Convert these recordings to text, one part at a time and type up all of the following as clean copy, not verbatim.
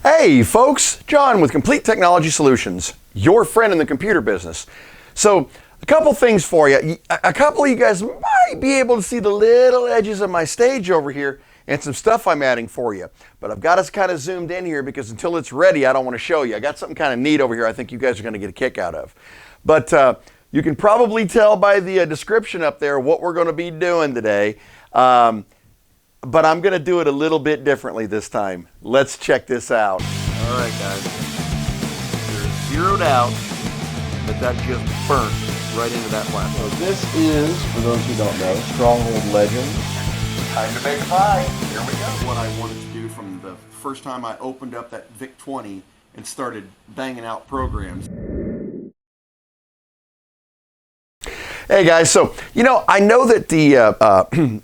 Hey folks, John with Complete Technology Solutions, your friend in the computer business. So a couple things for you. A couple of you guys might be able to see the little edges of my stage over here and some stuff I'm adding for you. But I've got us kind of zoomed in here because until it's ready, I don't want to show you. I got something kind of neat over here I think you guys are going to get a kick out of. But you can probably tell by the description up there what we're going to be doing today. But I'm going to do it a little bit differently this time. Let's check this out. All right, guys. They're zeroed out, but that just burnt right into that platform. So this is, for those who don't know, Stronghold Legend. Time to bake a pie. Here we go. What I wanted to do from the first time I opened up that VIC-20 and started banging out programs. Hey guys, so I know that the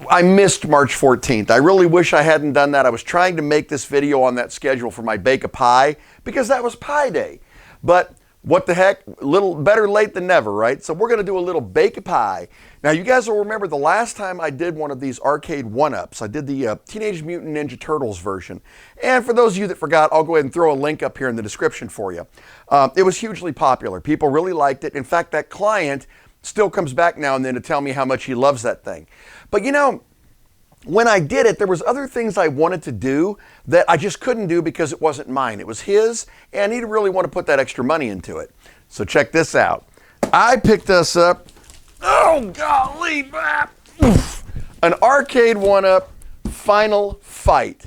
I missed March 14th. I really wish I hadn't done that. I was trying to make this video on that schedule for my Bake a Pie because that was Pie Day. But what the heck, a little better late than never, right? So we're going to do a little Bake a Pie. Now you guys will remember the last time I did one of these Arcade1ups. I did the Teenage Mutant Ninja Turtles version. And for those of you that forgot, I'll go ahead and throw a link up here in the description for you. It was hugely popular. People really liked it. In fact, that client still comes back now and then to tell me how much he loves that thing. But when I did it, there was other things I wanted to do that I just couldn't do because it wasn't mine. It was his, and he didn't really want to put that extra money into it. So check this out. I picked us up, oh golly, an Arcade1up Final Fight.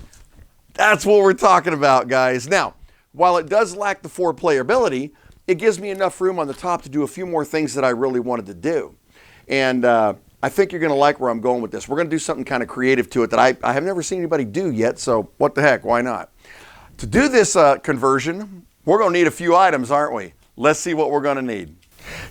That's what we're talking about, guys. Now, while it does lack the 4-player ability, it gives me enough room on the top to do a few more things that I really wanted to do. And I think you're going to like where I'm going with this. We're going to do something kind of creative to it that I have never seen anybody do yet, so what the heck, why not? To do this conversion, we're going to need a few items, aren't we? Let's see what we're going to need.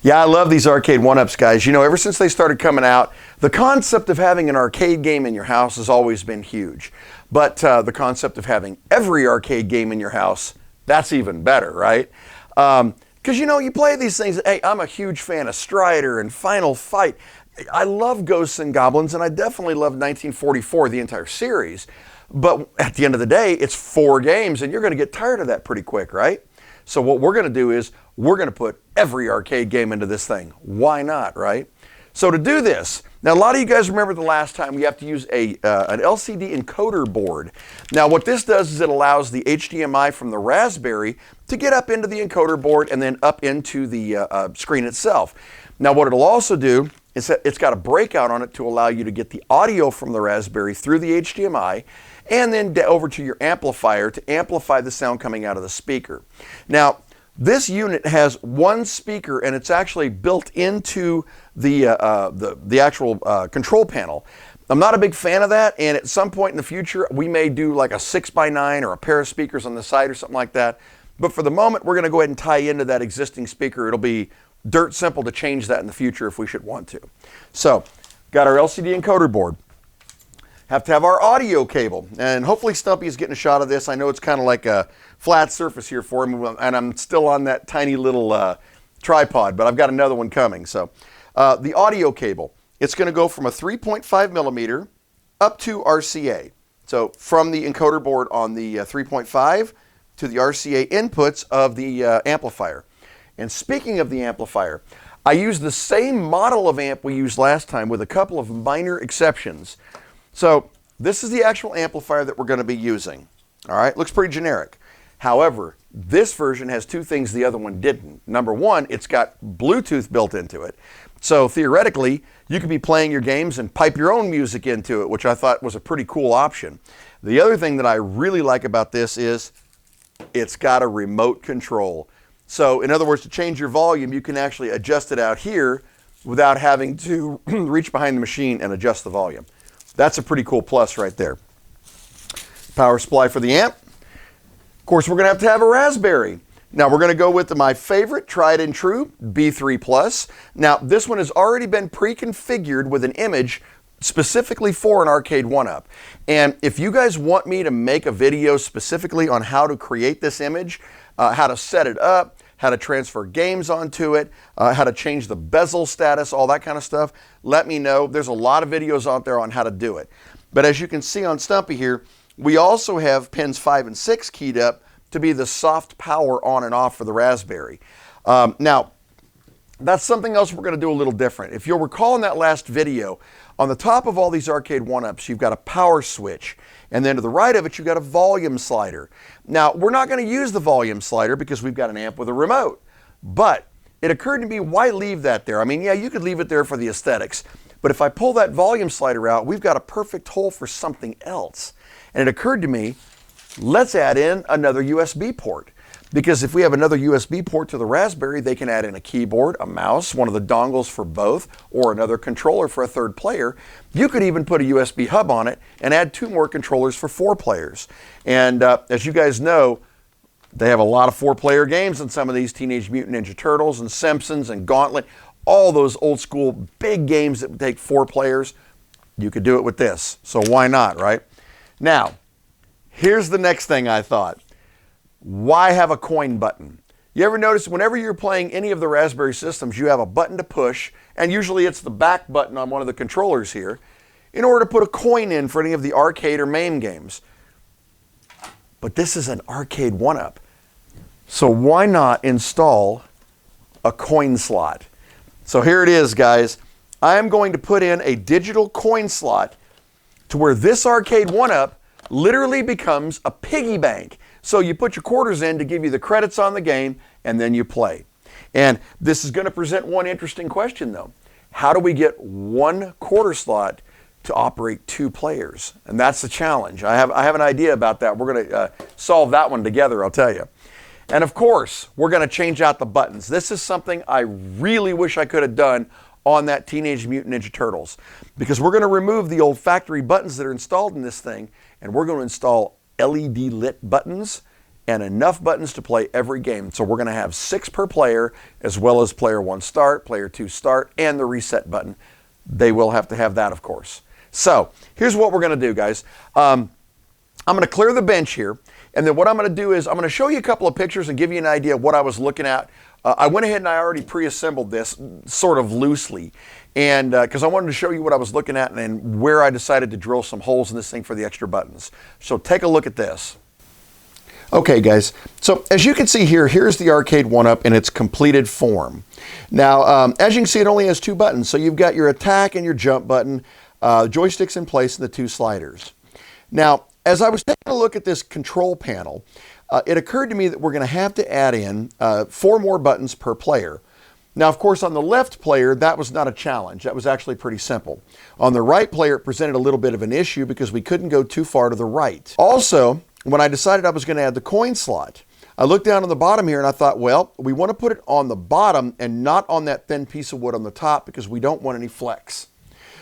Yeah, I love these Arcade1ups, guys. Ever since they started coming out, the concept of having an arcade game in your house has always been huge. But the concept of having every arcade game in your house, that's even better, right? Because you play these things. Hey, I'm a huge fan of Strider and Final Fight. I love Ghosts and Goblins, and I definitely love 1944, the entire series. But at the end of the day, it's 4 games, and you're going to get tired of that pretty quick, right? So what we're going to do is we're going to put every arcade game into this thing. Why not, right? So to do this, now a lot of you guys remember the last time we have to use an LCD encoder board. Now what this does is it allows the HDMI from the Raspberry to get up into the encoder board and then up into the screen itself. Now what it'll also do is that it's got a breakout on it to allow you to get the audio from the Raspberry through the HDMI and then over to your amplifier to amplify the sound coming out of the speaker. Now this unit has one speaker and it's actually built into the actual control panel. I'm not a big fan of that, and at some point in the future we may do like a 6x9 or a pair of speakers on the side or something like that. But for the moment we're going to go ahead and tie into that existing speaker. It'll be dirt simple to change that in the future if we should want to. So, got our LCD encoder board. Have to have our audio cable, and hopefully Stumpy is getting a shot of this. I know it's kind of like a flat surface here for him, and I'm still on that tiny little tripod, but I've got another one coming. So, the audio cable, it's going to go from a 3.5 millimeter up to RCA. So, from the encoder board on the 3.5 to the RCA inputs of the amplifier. And speaking of the amplifier, I used the same model of amp we used last time with a couple of minor exceptions. So this is the actual amplifier that we're going to be using. All right, looks pretty generic. However, this version has 2 things the other one didn't. Number 1, it's got Bluetooth built into it. So theoretically, you could be playing your games and pipe your own music into it, which I thought was a pretty cool option. The other thing that I really like about this is it's got a remote control. So in other words, to change your volume, you can actually adjust it out here without having to reach behind the machine and adjust the volume. That's a pretty cool plus right there. Power supply for the amp. Of course, we're going to have a Raspberry. Now we're going to go with my favorite tried and true B3 Plus. Now this one has already been pre-configured with an image specifically for an Arcade1up. And if you guys want me to make a video specifically on how to create this image, how to set it up, how to transfer games onto it, how to change the bezel status, all that kind of stuff, let me know. There's a lot of videos out there on how to do it. But as you can see on Stumpy here, we also have pins 5 and 6 keyed up to be the soft power on and off for the Raspberry. Now, that's something else we're going to do a little different. If you'll recall in that last video, on the top of all these Arcade1ups, you've got a power switch, and then to the right of it, you've got a volume slider. Now, we're not going to use the volume slider because we've got an amp with a remote, but it occurred to me, why leave that there? I mean, yeah, you could leave it there for the aesthetics, but if I pull that volume slider out, we've got a perfect hole for something else. And it occurred to me, let's add in another USB port. Because if we have another USB port to the Raspberry, they can add in a keyboard, a mouse, one of the dongles for both, or another controller for a third player. You could even put a USB hub on it and add 2 more controllers for 4 players. And as you guys know, they have a lot of 4-player games in some of these, Teenage Mutant Ninja Turtles and Simpsons and Gauntlet, all those old school big games that would take 4 players. You could do it with this, so why not, right? Now, here's the next thing I thought. Why have a coin button? You ever notice whenever you're playing any of the Raspberry systems, you have a button to push, and usually it's the back button on one of the controllers here, in order to put a coin in for any of the arcade or MAME games. But this is an Arcade1up. So why not install a coin slot? So here it is, guys. I am going to put in a digital coin slot to where this Arcade1up literally becomes a piggy bank. So you put your quarters in to give you the credits on the game, and then you play. And this is going to present one interesting question, though. How do we get one quarter slot to operate 2 players? And that's the challenge. I have an idea about that. We're going to solve that one together, I'll tell you. And of course, we're going to change out the buttons. This is something I really wish I could have done on that Teenage Mutant Ninja Turtles, because we're going to remove the old factory buttons that are installed in this thing, and we're going to install LED lit buttons and enough buttons to play every game. So we're going to have 6 per player, as well as player 1 start, player 2 start, and the reset button. They will have to have that, of course. So here's what we're going to do, guys. I'm going to clear the bench here, and then what I'm going to do is I'm going to show you a couple of pictures and give you an idea of what I was looking at. I went ahead and I already pre-assembled this sort of loosely, and because I wanted to show you what I was looking at and where I decided to drill some holes in this thing for the extra buttons. So take a look at this. Okay, guys, so as you can see here, here's the Arcade1up in its completed form. Now, as you can see, it only has 2 buttons. So you've got your attack and your jump button, joysticks in place, and the 2 sliders. Now, as I was taking a look at this control panel, it occurred to me that we're going to have to add in 4 more buttons per player. Now, of course, on the left player, that was not a challenge. That was actually pretty simple. On the right player, it presented a little bit of an issue because we couldn't go too far to the right. Also, when I decided I was going to add the coin slot, I looked down on the bottom here and I thought, well, we want to put it on the bottom and not on that thin piece of wood on the top because we don't want any flex.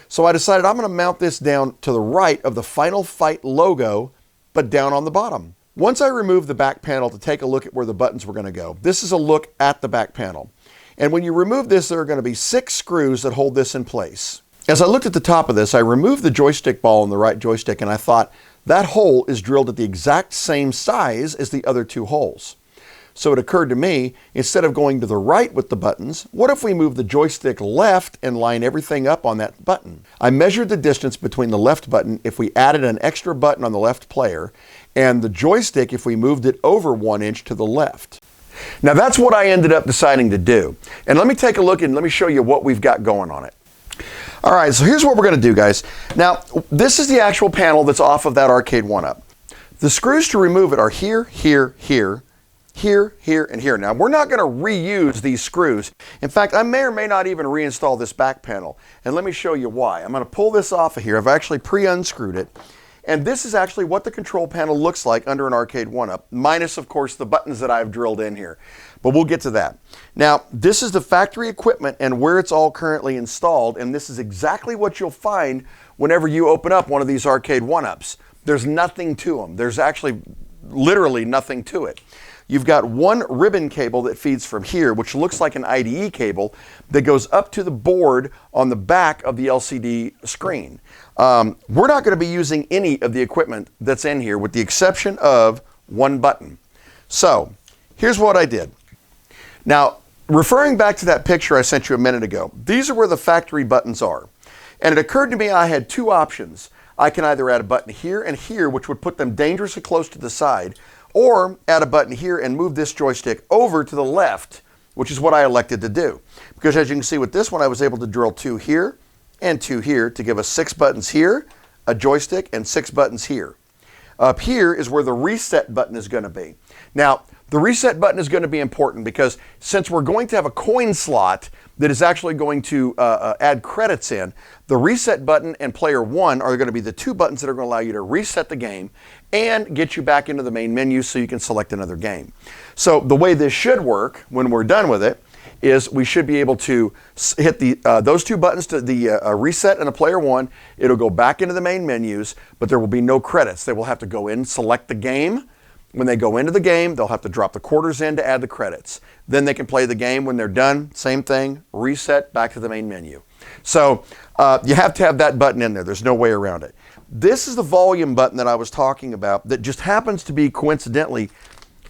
So I decided I'm going to mount this down to the right of the Final Fight logo, but down on the bottom. Once I removed the back panel to take a look at where the buttons were going to go, this is a look at the back panel. And when you remove this, there are going to be 6 screws that hold this in place. As I looked at the top of this, I removed the joystick ball on the right joystick, and I thought that hole is drilled at the exact same size as the other 2 holes. So it occurred to me, instead of going to the right with the buttons, what if we move the joystick left and line everything up on that button? I measured the distance between the left button if we added an extra button on the left player, and the joystick if we moved it over 1 inch to the left. Now that's what I ended up deciding to do. And let me take a look and let me show you what we've got going on it. All right, so here's what we're going to do, guys. Now, this is the actual panel that's off of that Arcade1up. The screws to remove it are here, here, here, here, here, and here. Now, we're not going to reuse these screws. In fact, I may or may not even reinstall this back panel. And let me show you why. I'm going to pull this off of here. I've actually pre-unscrewed it. And this is actually what the control panel looks like under an Arcade1up, minus, of course, the buttons that I've drilled in here. But we'll get to that. Now, this is the factory equipment and where it's all currently installed, and this is exactly what you'll find whenever you open up one of these Arcade1ups. There's nothing to them. There's actually literally nothing to it. You've got one ribbon cable that feeds from here, which looks like an IDE cable that goes up to the board on the back of the LCD screen. We're not going to be using any of the equipment that's in here with the exception of one button. So here's what I did. Now, referring back to that picture I sent you a minute ago, these are where the factory buttons are. And it occurred to me I had 2 options. I can either add a button here and here, which would put them dangerously close to the side, or add a button here and move this joystick over to the left, which is what I elected to do. Because as you can see with this one, I was able to drill 2 here and 2 here to give us 6 buttons here, a joystick, and 6 buttons here. Up here is where the reset button is going to be. Now, the reset button is going to be important because since we're going to have a coin slot that is actually going to add credits in, the reset button and player 1 are going to be the 2 buttons that are going to allow you to reset the game and get you back into the main menu so you can select another game. So the way this should work when we're done with it is we should be able to hit those 2 buttons to the reset and the player 1. It'll go back into the main menus, but there will be no credits. They will have to go in, select the game. When they go into the game, they'll have to drop the quarters in to add the credits. Then they can play the game. When they're done, same thing, reset back to the main menu. So you have to have that button in there. There's no way around it. This is the volume button that I was talking about that just happens to be coincidentally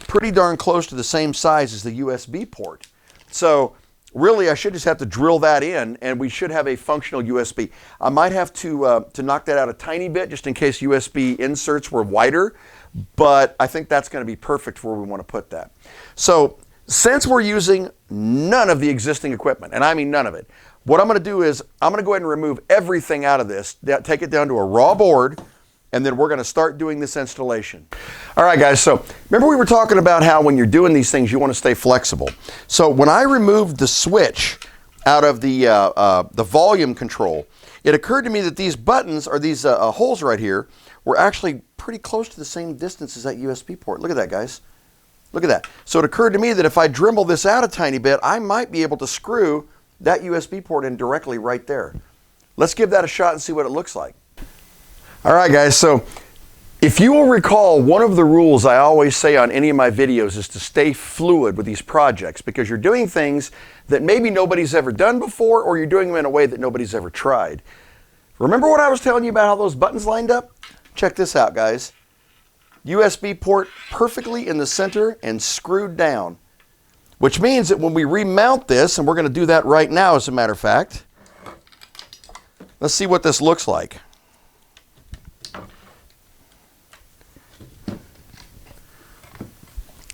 pretty darn close to the same size as the USB port. So really, I should just have to drill that in, and we should have a functional USB. I might have to knock that out a tiny bit just in case USB inserts were wider, but I think that's going to be perfect for where we want to put that. So since we're using none of the existing equipment, and I mean none of it, what I'm going to do is I'm going to go ahead and remove everything out of this, take it down to a raw board, and then we're going to start doing this installation. All right, guys, so remember we were talking about how when you're doing these things, you want to stay flexible. So when I removed the switch out of the volume control, it occurred to me that these buttons, or these holes right here, were actually pretty close to the same distance as that USB port. Look at that, guys. Look at that. So it occurred to me that if I dremel this out a tiny bit, I might be able to screw that USB port in directly right there. Let's give that a shot and see what it looks like. All right, guys, so if you will recall, one of the rules I always say on any of my videos is to stay fluid with these projects because you're doing things that maybe nobody's ever done before, or you're doing them in a way that nobody's ever tried. Remember what I was telling you about how those buttons lined up? Check this out, guys. USB port perfectly in the center and screwed down, which means that when we remount this, and we're going to do that right now as a matter of fact, let's see what this looks like.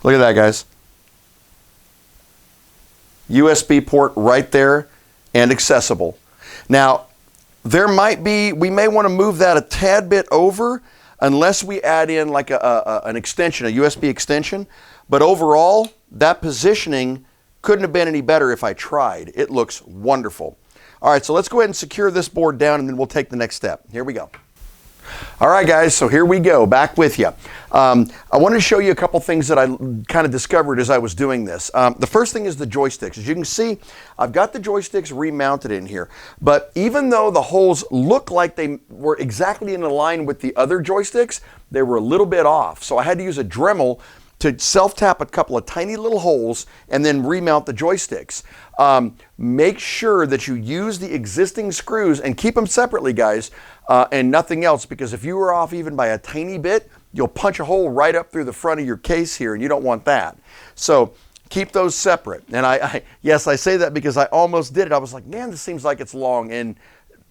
Look at that, guys. USB port right there and accessible. Now, we may want to move that a tad bit over unless we add in like an extension, a USB extension. But overall, that positioning couldn't have been any better if I tried. It looks wonderful. All right, so let's go ahead and secure this board down and then we'll take the next step. Here we go. All right, guys, so here we go, back with you. I wanted to show you a couple things that I kind of discovered as I was doing this. The first thing is the joysticks. As you can see, I've got the joysticks remounted in here, but even though the holes look like they were exactly in line with the other joysticks, they were a little bit off. So I had to use a Dremel to self-tap a couple of tiny little holes and then remount the joysticks. Make sure that you use the existing screws and keep them separately, guys, and nothing else, because if you are off even by a tiny bit, you'll punch a hole right up through the front of your case here, and you don't want that. So keep those separate. And yes, I say that because I almost did it. I was like, man, this seems like it's long, and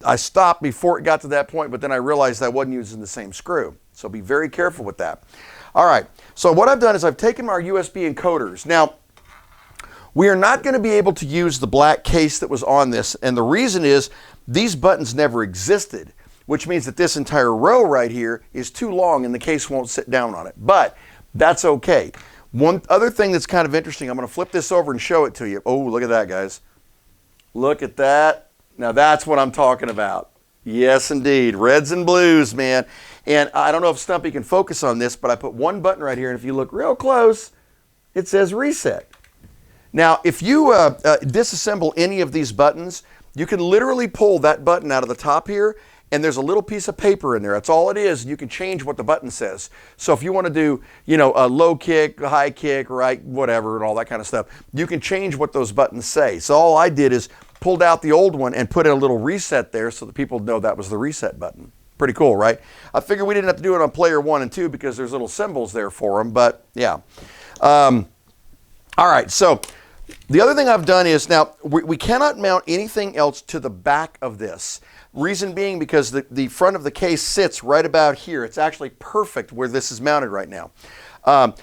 I stopped before it got to that point, but then I realized I wasn't using the same screw. So be very careful with that. All right, so what I've done is I've taken our USB encoders. Now, we are not going to be able to use the black case that was on this, and the reason is these buttons never existed, which means that this entire row right here is too long and the case won't sit down on it, but that's okay. One other thing that's kind of interesting, I'm going to flip this over and show it to you. Oh, look at that, guys. Look at that. Now that's what I'm talking about. Yes, indeed. Reds and blues, man. And I don't know if Stumpy can focus on this, but I put one button right here, and if you look real close, it says reset. Now, if you disassemble any of these buttons, you can literally pull that button out of the top here, and there's a little piece of paper in there. That's all it is, and you can change what the button says. So if you want to do, you know, a low kick, a high kick, right, whatever, and all that kind of stuff, you can change what those buttons say. So all I did is pulled out the old one and put in a little reset there so that people know that was the reset button. Pretty cool, right? I figured we didn't have to do it on player 1 and 2 because there's little symbols there for them, but yeah. All right, so the other thing I've done is, now we cannot mount anything else to the back of this. Reason being because the front of the case sits right about here. It's actually perfect where this is mounted right now.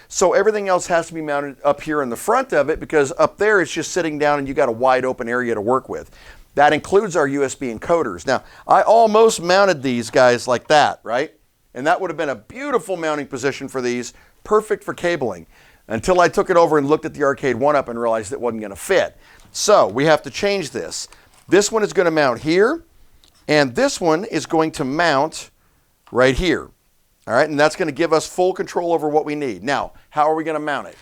So everything else has to be mounted up here in the front of it, because up there it's just sitting down and you got a wide open area to work with. That includes our USB encoders. Now, I almost mounted these guys like that, right? And that would have been a beautiful mounting position for these, perfect for cabling, until I took it over and looked at the Arcade1up and realized it wasn't going to fit. So we have to change this. This one is going to mount here, and this one is going to mount right here. All right, and that's going to give us full control over what we need. Now, how are we going to mount it?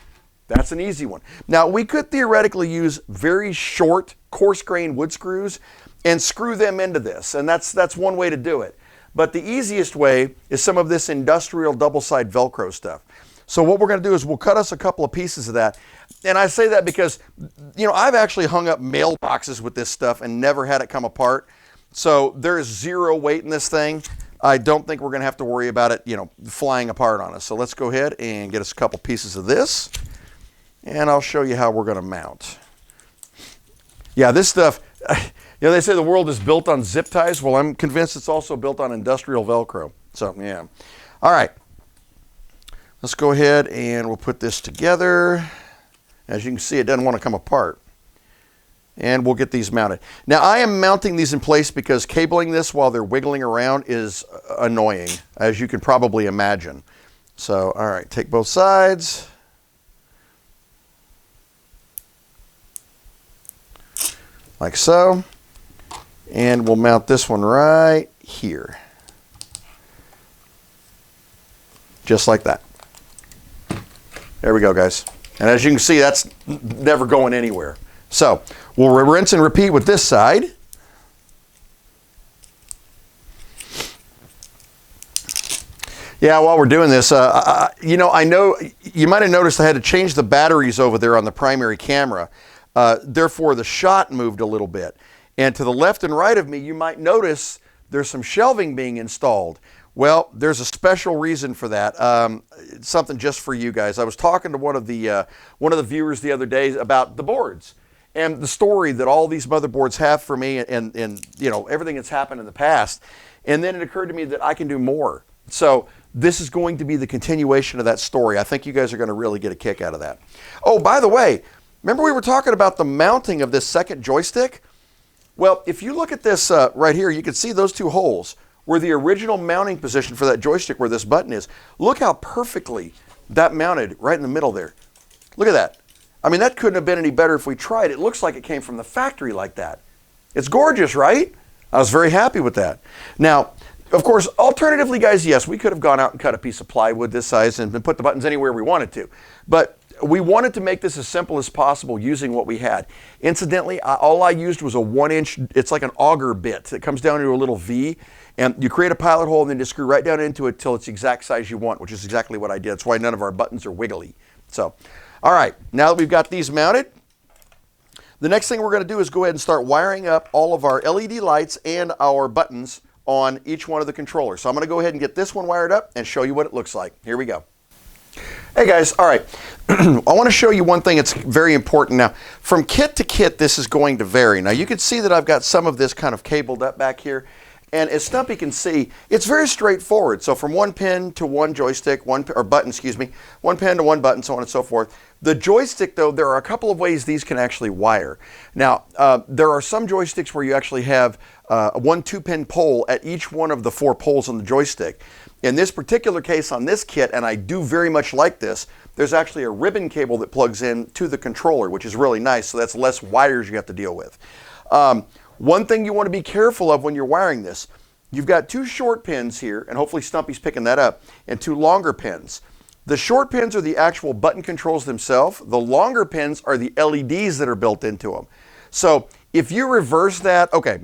That's an easy one. Now, we could theoretically use very short, coarse-grained wood screws and screw them into this, and that's one way to do it. But the easiest way is some of this industrial double-side Velcro stuff. So what we're going to do is we'll cut us a couple of pieces of that. And I say that because, you know, I've actually hung up mailboxes with this stuff and never had it come apart. So there is zero weight in this thing. I don't think we're going to have to worry about it, you know, flying apart on us. So let's go ahead and get us a couple pieces of this, and I'll show you how we're going to mount. Yeah, this stuff, you know, they say the world is built on zip ties. Well, I'm convinced it's also built on industrial Velcro. So, yeah. All right. Let's go ahead and we'll put this together. As you can see, it doesn't want to come apart. And we'll get these mounted. Now, I am mounting these in place because cabling this while they're wiggling around is annoying, as you can probably imagine. So, all right, take both sides. Like so. And we'll mount this one right here. Just like that. There we go, guys. And as you can see, that's never going anywhere. So we'll rinse and repeat with this side. Yeah, while we're doing this, you know, I know you might have noticed I had to change the batteries over there on the primary camera. Therefore, the shot moved a little bit. And to the left and right of me, you might notice there's some shelving being installed. Well, there's a special reason for that. It's something just for you guys. I was talking to one of the viewers the other day about the boards and the story that all these motherboards have for me, and you know, everything that's happened in the past. And then it occurred to me that I can do more. So this is going to be the continuation of that story. I think you guys are going to really get a kick out of that. Oh, by the way, remember we were talking about the mounting of this second joystick? Well, if you look at this right here, you can see those two holes were the original mounting position for that joystick where this button is. Look how perfectly that mounted right in the middle there. Look at that. I mean, that couldn't have been any better if we tried. It looks like it came from the factory like that. It's gorgeous, right? I was very happy with that. Now, of course, alternatively, guys, yes, we could have gone out and cut a piece of plywood this size and put the buttons anywhere we wanted to. But we wanted to make this as simple as possible using what we had. Incidentally, all I used was a 1-inch, it's like an auger bit. It comes down to a little V, and you create a pilot hole and then just screw right down into it till it's the exact size you want, which is exactly what I did. That's why none of our buttons are wiggly. So, all right, now that we've got these mounted, the next thing we're going to do is go ahead and start wiring up all of our LED lights and our buttons on each one of the controllers. So I'm going to go ahead and get this one wired up and show you what it looks like. Here we go. Hey guys, all right, I want to show you one thing that's very important. Now, from kit to kit, this is going to vary. Now, you can see that I've got some of this kind of cabled up back here, and as Stumpy can see, it's very straightforward. So from one pin to one joystick, one pin to one button, so on and so forth. The joystick, though, there are a couple of ways these can actually wire. Now, there are some joysticks where you actually have one 2-pin pole at each one of the 4 poles on the joystick. In this particular case on this kit, and I do very much like this, there's actually a ribbon cable that plugs in to the controller, which is really nice, so that's less wires you have to deal with. One thing you want to be careful of when you're wiring this, you've got 2 short pins here, and hopefully Stumpy's picking that up, and 2 longer pins. The short pins are the actual button controls themselves. The longer pins are the LEDs that are built into them. So if you reverse that, okay,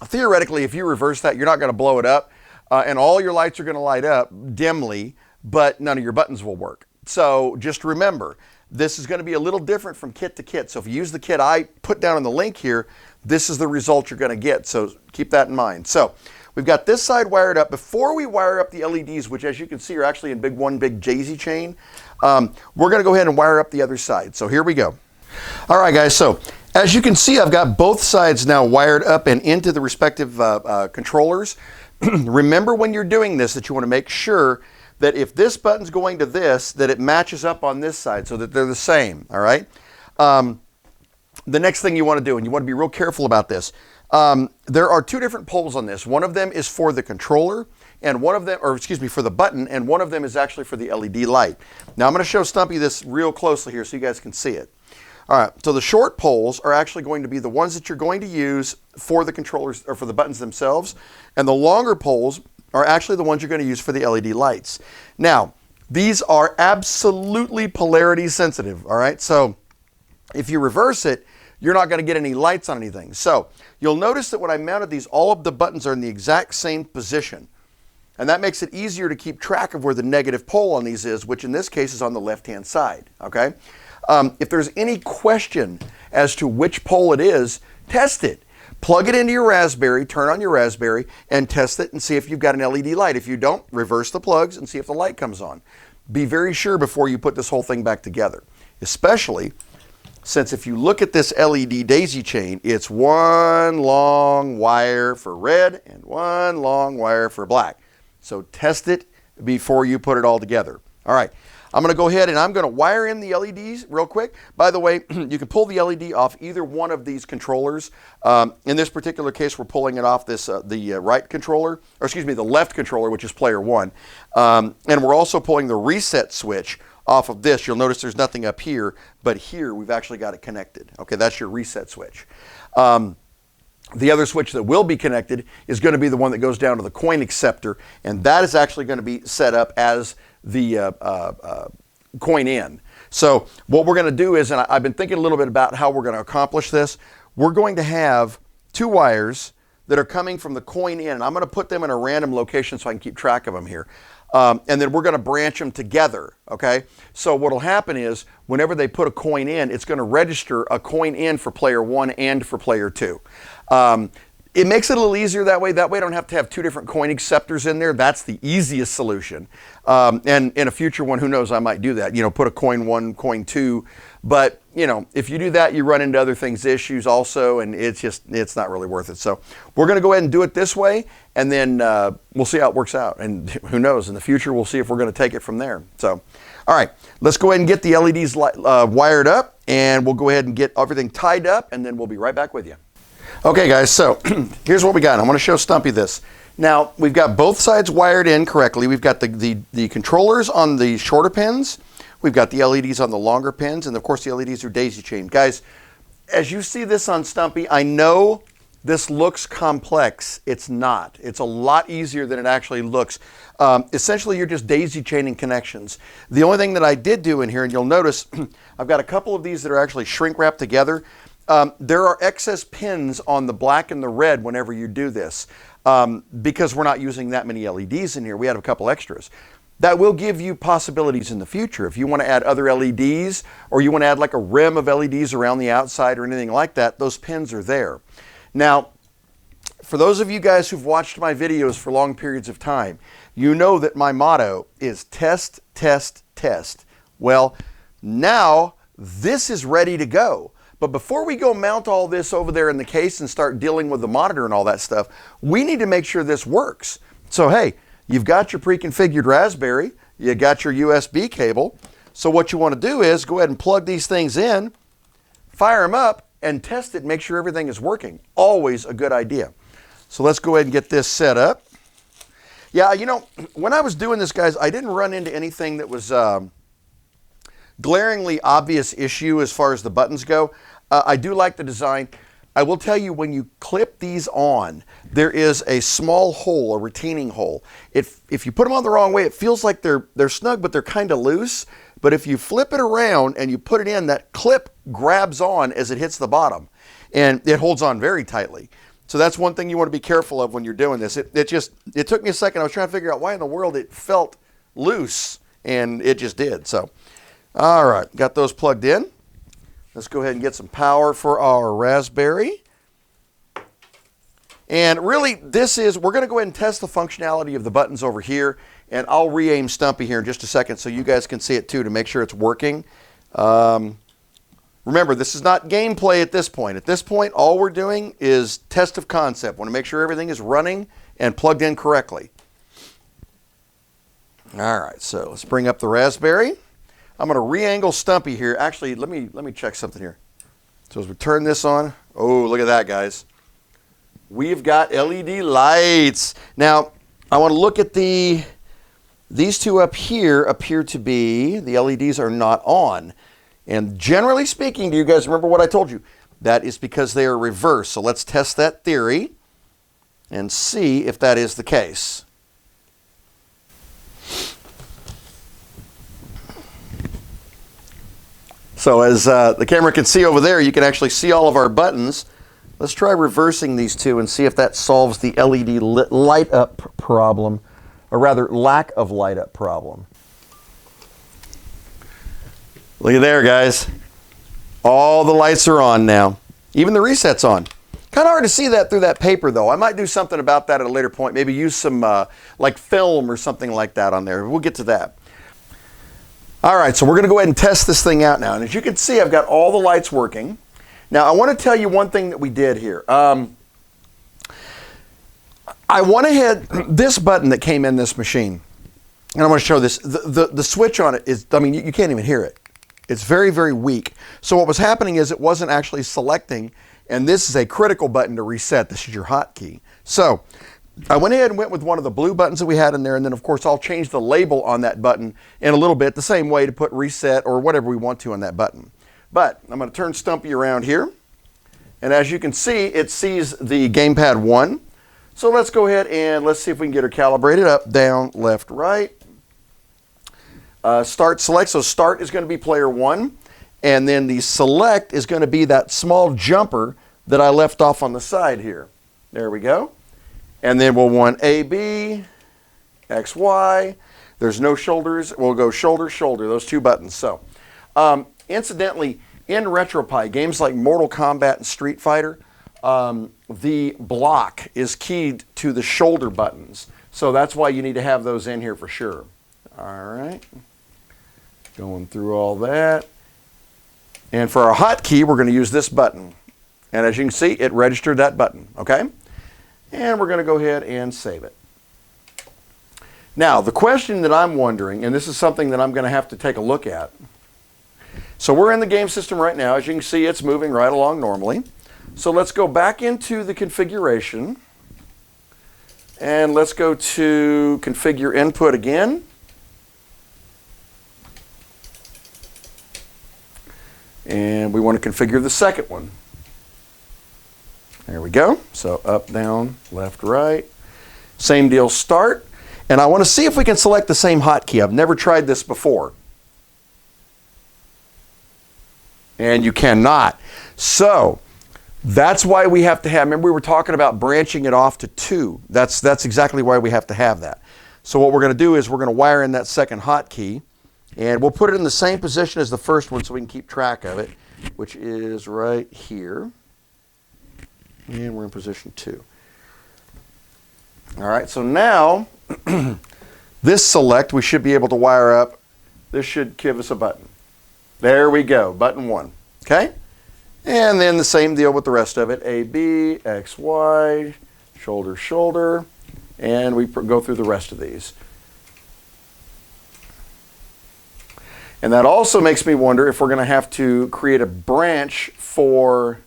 theoretically, if you reverse that, you're not going to blow it up. And all your lights are going to light up dimly, but none of your buttons will work. So just remember, this is going to be a little different from kit to kit. So if you use the kit I put down in the link here, this is the result you're going to get. So keep that in mind. So we've got this side wired up. Before we wire up the LEDs, which as you can see are actually in one big daisy chain, we're going to go ahead and wire up the other side. So here we go. All right, guys, so as you can see, I've got both sides now wired up and into the respective controllers. Remember when you're doing this that you want to make sure that if this button's going to this, that it matches up on this side so that they're the same, all right? The next thing you want to do, and you want to be real careful about this, there are two different poles on this. One of them is for the controller, and one of them, or excuse me, for the button, and one of them is actually for the LED light. Now I'm going to show Stumpy this real closely here so you guys can see it. All right, so the short poles are actually going to be the ones that you're going to use for the controllers or for the buttons themselves, and the longer poles are actually the ones you're going to use for the LED lights. Now, these are absolutely polarity sensitive, all right? So if you reverse it, you're not going to get any lights on anything. So you'll notice that when I mounted these, all of the buttons are in the exact same position. And that makes it easier to keep track of where the negative pole on these is, which in this case is on the left-hand side, okay? If there's any question as to which pole it is, test it. Plug it into your Raspberry, turn on your Raspberry, and test it and see if you've got an LED light. If you don't, reverse the plugs and see if the light comes on. Be very sure before you put this whole thing back together, especially since if you look at this LED daisy chain, it's one long wire for red and one long wire for black. So test it before you put it all together. All right, I'm going to go ahead and I'm going to wire in the LEDs real quick. By the way, you can pull the LED off either one of these controllers. In this particular case, we're pulling it off this the right controller, or excuse me, the left controller, which is player one. And we're also pulling the reset switch off of this. You'll notice there's nothing up here, but here we've actually got it connected. Okay, that's your reset switch. The other switch that will be connected is going to be the one that goes down to the coin acceptor, and that is actually going to be set up as the coin in. So what we're going to do is, and I've been thinking a little bit about how we're going to accomplish this, we're going to have two wires that are coming from the coin in, and I'm going to put them in a random location so I can keep track of them here. And then we're going to branch them together, okay? So what will happen is whenever they put a coin in, it's going to register a coin in for player one and for player two. It makes it a little easier that way. That way I don't have to have two different coin acceptors in there. That's the easiest solution. And in a future one, who knows, I might do that. You know, put a coin one, coin two. But, you know, if you do that, you run into other things, issues also, and it's not really worth it. So we're going to go ahead and do it this way, and then we'll see how it works out. And who knows, in the future, we'll see if we're going to take it from there. So, all right, let's go ahead and get the LEDs wired up, and we'll go ahead and get everything tied up, and then we'll be right back with you. Okay, guys, so here's what we got. I want to show Stumpy this. Now, we've got both sides wired in correctly. We've got the controllers on the shorter pins. We've got the LEDs on the longer pins, and of course the LEDs are daisy chained. Guys, as you see this on Stumpy, I know this looks complex. It's not. It's a lot easier than it actually looks. Essentially, you're just daisy chaining connections. The only thing that I did do in here, and you'll notice, I've got a couple of these that are actually shrink wrapped together. There are excess pins on the black and the red whenever you do this, because we're not using that many LEDs in here. We had a couple extras. That will give you possibilities in the future. If you want to add other LEDs, or you want to add like a rim of LEDs around the outside or anything like that, those pins are there. Now, for those of you guys who've watched my videos for long periods of time, you know that my motto is test, test, test. Well, now this is ready to go. But before we go mount all this over there in the case and start dealing with the monitor and all that stuff, we need to make sure this works. So, hey, you've got your pre-configured Raspberry, you got your USB cable. So what you want to do is go ahead and plug these things in, fire them up, and test it, make sure everything is working. Always a good idea. So let's go ahead and get this set up. Yeah, you know, when I was doing this, guys, I didn't run into anything that was glaringly obvious issue as far as the buttons go. I do like the design. I will tell you, when you clip these on, there is a small hole, a retaining hole. If you put them on the wrong way, it feels like they're snug, but they're kind of loose. But if you flip it around and you put it in, that clip grabs on as it hits the bottom, and it holds on very tightly. So that's one thing you want to be careful of when you're doing this. It took me a second. I was trying to figure out why in the world it felt loose, and it just did. So, all right, got those plugged in. Let's go ahead and get some power for our Raspberry. And really, we're going to go ahead and test the functionality of the buttons over here, and I'll re-aim Stumpy here in just a second so you guys can see it too to make sure it's working. Remember, this is not gameplay at this point. At this point, all we're doing is test of concept. Want to make sure everything is running and plugged in correctly. All right, so let's bring up the Raspberry. I'm going to re-angle Stumpy here. Actually, let me check something here. So as we turn this on, oh, look at that, guys. We've got LED lights. Now, I want to look at these two up here appear to be, the LEDs are not on. And generally speaking, do you guys remember what I told you? That is because they are reversed. So let's test that theory and see if that is the case. So as the camera can see over there, you can actually see all of our buttons. Let's try reversing these two and see if that solves the LED light up problem, or rather lack of light up problem. Look at there, guys. All the lights are on now. Even the reset's on. Kind of hard to see that through that paper, though. I might do something about that at a later point. Maybe use some like film or something like that on there. We'll get to that. All right, so we're going to go ahead and test this thing out now. And as you can see, I've got all the lights working. Now, I want to tell you one thing that we did here. I went ahead, this button that came in this machine, and I want to show this. The switch on it is, I mean, you can't even hear it. It's very, very weak. So what was happening is it wasn't actually selecting, and this is a critical button to reset. This is your hotkey. So I went ahead and went with one of the blue buttons that we had in there, and then of course I'll change the label on that button in a little bit, the same way to put reset or whatever we want to on that button. But I'm going to turn Stumpy around here, and as you can see, it sees the gamepad 1. So let's go ahead and let's see if we can get her calibrated up, down, left, right. Start, select. So start is going to be player 1, and then the select is going to be that small jumper that I left off on the side here. There we go. And then we'll want A, B, X, Y. There's no shoulders. We'll go shoulder, shoulder, those two buttons. So, incidentally, in RetroPie, games like Mortal Kombat and Street Fighter, the block is keyed to the shoulder buttons. So that's why you need to have those in here for sure. All right. Going through all that. And for our hotkey, we're going to use this button. And as you can see, it registered that button, okay? And we're going to go ahead and save it. Now, the question that I'm wondering, and this is something that I'm going to have to take a look at. So we're in the game system right now. As you can see, it's moving right along normally. So let's go back into the configuration. And let's go to configure input again. And we want to configure the second one. There we go. So up, down, left, right. Same deal, start. And I want to see if we can select the same hotkey. I've never tried this before. And you cannot. So that's why we have to have, remember we were talking about branching it off to 2. That's exactly why we have to have that. So what we're going to do is we're going to wire in that second hotkey. And we'll put it in the same position as the first one so we can keep track of it, which is right here. And we're in position 2. All right, so now this select we should be able to wire up. This should give us a button. There we go, button 1. Okay? And then the same deal with the rest of it. A, B, X, Y, shoulder, shoulder. And we go through the rest of these. And that also makes me wonder if we're going to have to create a branch for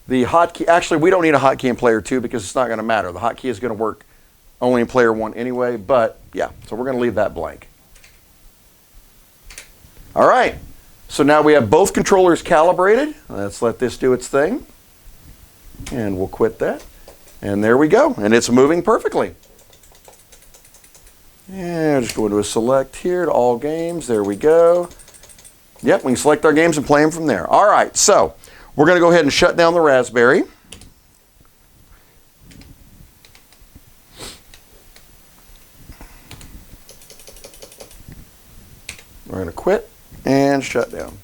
the hotkey. Actually, we don't need a hotkey in player 2 because it's not going to matter. The hotkey is going to work only in player 1 anyway. But yeah, so we're going to leave that blank. All right. So now we have both controllers calibrated. Let's let this do its thing. And we'll quit that. And there we go. And it's moving perfectly. And just go into a select here to all games. There we go. Yep, we can select our games and play them from there. All right, so we're going to go ahead and shut down the Raspberry. We're going to quit and shut down.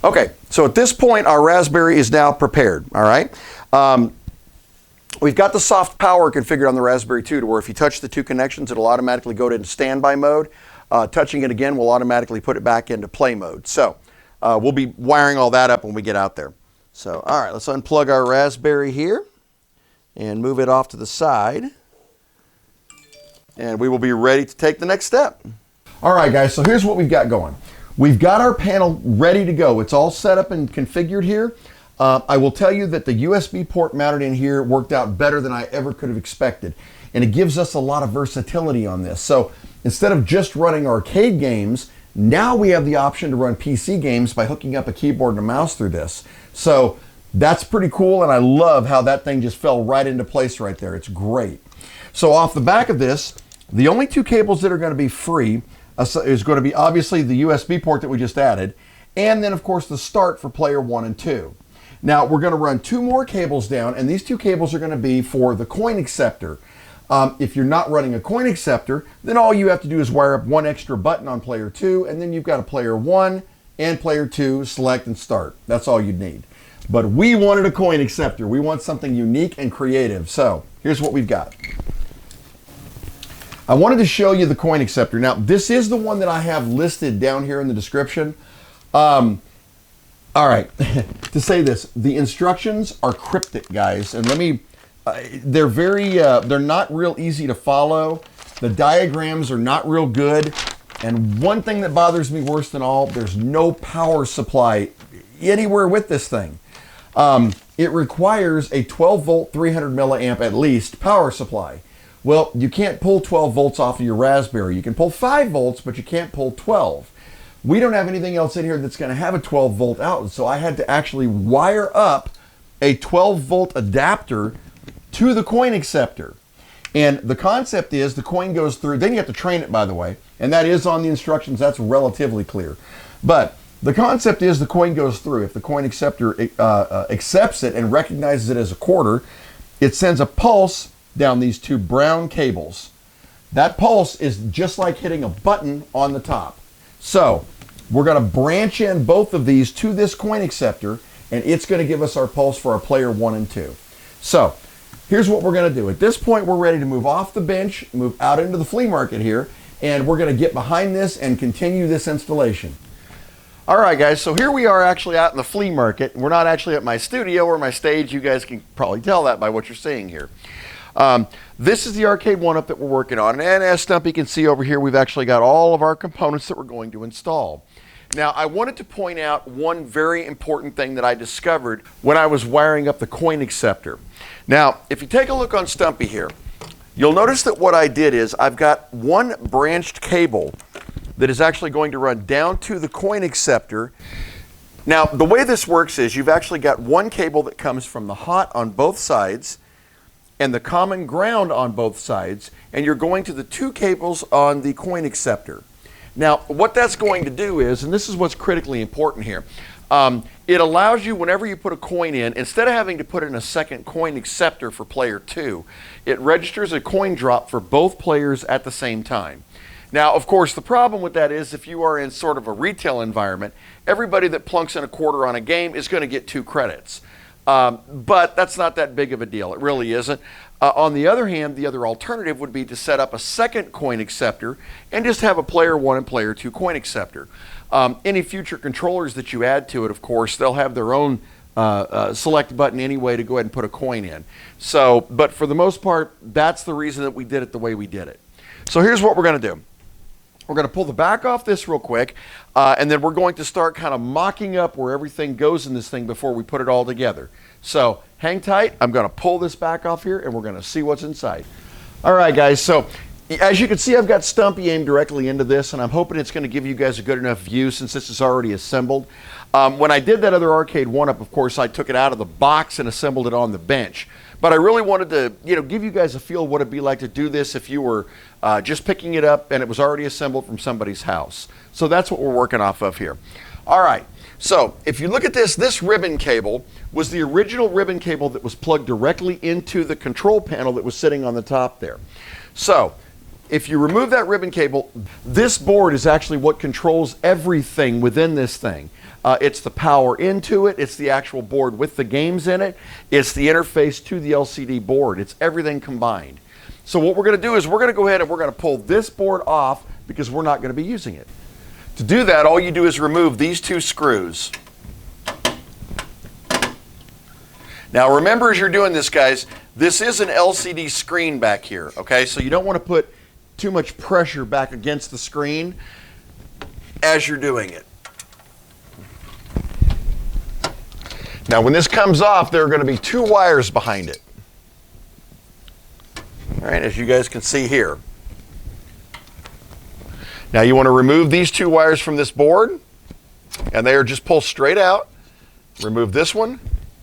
Okay, so at this point, our Raspberry is now prepared, all right? We've got the soft power configured on the Raspberry 2 to where if you touch the 2 connections, it'll automatically go into standby mode. touching it again will automatically put it back into play mode. So we'll be wiring all that up when we get out there. So, all right, let's unplug our Raspberry here and move it off to the side. And we will be ready to take the next step. All right, guys, so here's what we've got going. We've got our panel ready to go. It's all set up and configured here. I will tell you that the USB port mounted in here worked out better than I ever could have expected. And it gives us a lot of versatility on this. So instead of just running arcade games, now we have the option to run PC games by hooking up a keyboard and a mouse through this. So that's pretty cool, and I love how that thing just fell right into place right there. It's great. So off the back of this, the only two cables that are going to be free is going to be obviously the USB port that we just added, and then of course the start for player 1 and 2. Now we're going to run two more cables down, and these two cables are going to be for the coin acceptor. If you're not running a coin acceptor, then all you have to do is wire up one extra button on player 2, and then you've got a player 1 and player 2, select and start. That's all you'd need. But we wanted a coin acceptor. We want something unique and creative. So here's what we've got. I wanted to show you the coin acceptor. Now, this is the one that I have listed down here in the description. All right, to say this, the instructions are cryptic, guys, and let me, they're not real easy to follow. The diagrams are not real good, and one thing that bothers me worse than all, there's no power supply anywhere with this thing. It requires a 12 volt, 300 milliamp at least power supply. Well, you can't pull 12 volts off of your Raspberry. You can pull 5 volts, but you can't pull 12. We don't have anything else in here that's going to have a 12 volt outlet, so I had to actually wire up a 12 volt adapter to the coin acceptor. And the concept is the coin goes through, then you have to train it, by the way, and that is on the instructions. That's relatively clear. But the concept is the coin goes through. If the coin acceptor accepts it and recognizes it as a quarter, it sends a pulse down these two brown cables. That pulse is just like hitting a button on the top. So we're going to branch in both of these to this coin acceptor, and it's going to give us our pulse for our player 1 and 2. So here's what we're going to do. At this point, we're ready to move off the bench, move out into the flea market here, and we're going to get behind this and continue this installation. All right, guys, so here we are actually out in the flea market. We're not actually at my studio or my stage. You guys can probably tell that by what you're seeing here. This is the Arcade1up that we're working on, and as Stumpy can see over here, we've actually got all of our components that we're going to install. Now, I wanted to point out one very important thing that I discovered when I was wiring up the coin acceptor. Now, if you take a look on Stumpy here, you'll notice that what I did is I've got one branched cable that is actually going to run down to the coin acceptor. Now, the way this works is you've actually got one cable that comes from the hot on both sides and the common ground on both sides, and you're going to the two cables on the coin acceptor. Now, what that's going to do is, and this is what's critically important here, it allows you, whenever you put a coin in, instead of having to put in a second coin acceptor for player 2, it registers a coin drop for both players at the same time. Now, of course, the problem with that is if you are in sort of a retail environment, everybody that plunks in a quarter on a game is going to get 2 credits. But that's not that big of a deal. It really isn't. On the other hand, the other alternative would be to set up a second coin acceptor and just have a player 1 and player 2 coin acceptor. Any future controllers that you add to it, of course, they'll have their own select button anyway to go ahead and put a coin in. So, but for the most part, that's the reason that we did it the way we did it. So here's what we're going to do. We're going to pull the back off this real quick, and then we're going to start kind of mocking up where everything goes in this thing before we put it all together. So hang tight. I'm going to pull this back off here, and we're going to see what's inside. All right, guys. So as you can see, I've got Stumpy aimed directly into this, and I'm hoping it's going to give you guys a good enough view since this is already assembled. When I did that other Arcade1up, of course, I took it out of the box and assembled it on the bench. But I really wanted to, give you guys a feel of what it'd be like to do this if you were just picking it up and it was already assembled from somebody's house. So that's what we're working off of here. All right. So if you look at this ribbon cable was the original ribbon cable that was plugged directly into the control panel that was sitting on the top there. So if you remove that ribbon cable, this board is actually what controls everything within this thing. It's the power into it, it's the actual board with the games in it, it's the interface to the LCD board, it's everything combined. So what we're going to do is we're going to go ahead and we're going to pull this board off because we're not going to be using it. To do that, all you do is remove these two screws. Now remember, as you're doing this, guys, this is an LCD screen back here, okay? So you don't want to put too much pressure back against the screen as you're doing it. Now when this comes off, there are going to be two wires behind it. All right, as you guys can see here. Now you want to remove these two wires from this board, and they are just pulled straight out. Remove this one,